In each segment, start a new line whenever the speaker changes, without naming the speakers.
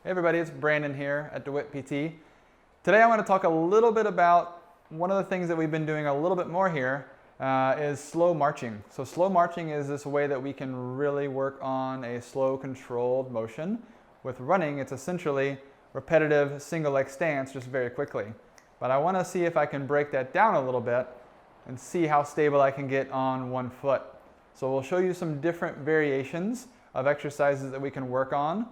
Hey everybody, it's Brandon here at DeWitt PT. Today I want to talk a little bit about one of the things that we've been doing a little bit more here is slow marching. So slow marching is this way that we can really work on a slow controlled motion. With running, it's essentially repetitive single leg stance just very quickly. But I want to see if I can break that down a little bit and see how stable I can get on one foot. So we'll show you some different variations of exercises that we can work on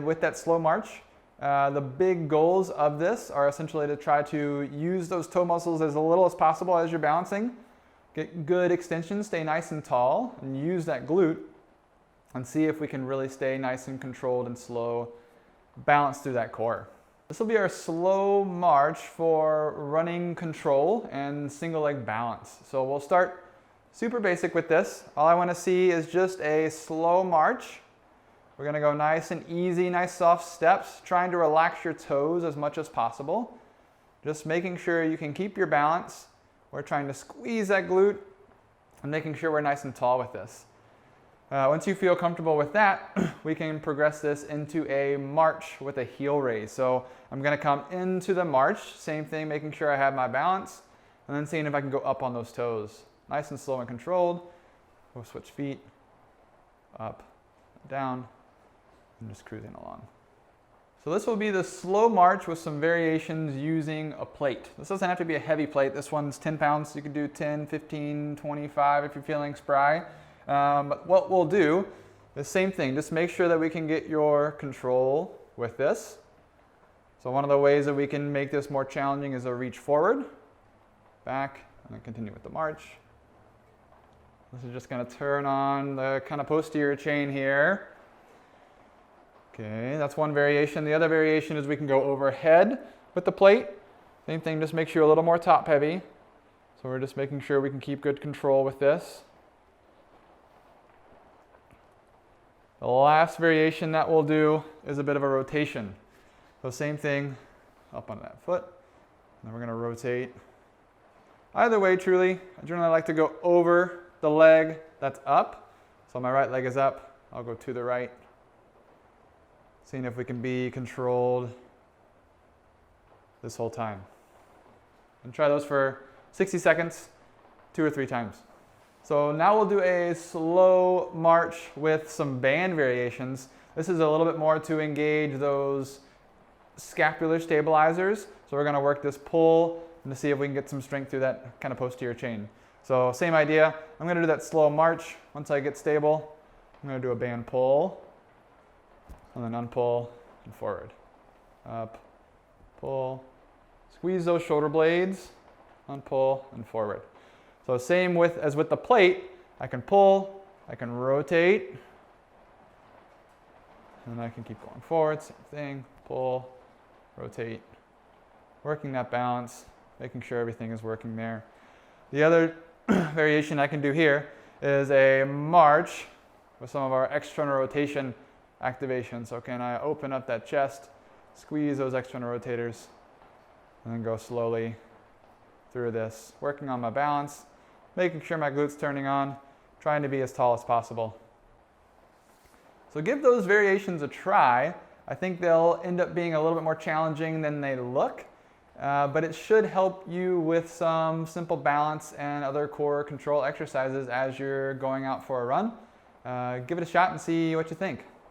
with that slow march. The big goals of this are essentially to try to use those toe muscles as little as possible as you're balancing. Get good extension, stay nice and tall, and use that glute and see if we can really stay nice and controlled and slow, balance through that core. This will be our slow march for running control and single leg balance. So we'll start super basic with this. All I want to see is just a slow march. We're going to go nice and easy, nice soft steps, trying to relax your toes as much as possible. Just making sure you can keep your balance. We're trying to squeeze that glute and making sure we're nice and tall with this. Once you feel comfortable with that, we can progress this into a march with a heel raise. So I'm going to come into the march, same thing, making sure I have my balance, and then seeing if I can go up on those toes. Nice and slow and controlled. We'll switch feet, up, down, and just cruising along. So this will be the slow march with some variations using a plate. This doesn't have to be a heavy plate. This one's 10 pounds. You can do 10, 15, 25 if you're feeling spry. But what we'll do, the same thing, just make sure that we can get your control with this. So one of the ways that we can make this more challenging is a reach forward, back, and then continue with the march. This is just going to turn on the kind of posterior chain here. Okay, that's one variation. The other variation is we can go overhead with the plate. Same thing, just makes you a little more top heavy. So we're just making sure we can keep good control with this. The last variation that we'll do is a bit of a rotation. So same thing, up on that foot. And then we're going to rotate. Either way, truly, I generally like to go over the leg that's up. So my right leg is up. I'll go to the right. Seeing if we can be controlled this whole time. And try those for 60 seconds, 2 or 3 times. So now we'll do a slow march with some band variations. This is a little bit more to engage those scapular stabilizers. So we're going to work this pull and to see if we can get some strength through that kind of posterior chain. So same idea. I'm going to do that slow march. Once I get stable, I'm going to do a band pull. And then unpull and forward. Up, pull, squeeze those shoulder blades, unpull and forward. So same as with the plate, I can pull, I can rotate, and then I can keep going forward, same thing, pull, rotate, working that balance, making sure everything is working there. The other variation I can do here is a march with some of our external rotation activation. So can I open up that chest, squeeze those external rotators, and then go slowly through this, working on my balance, making sure my glutes turning on, trying to be as tall as possible. So give those variations a try. I think they'll end up being a little bit more challenging than they look, but it should help you with some simple balance and other core control exercises as you're going out for a run. Give it a shot and see what you think.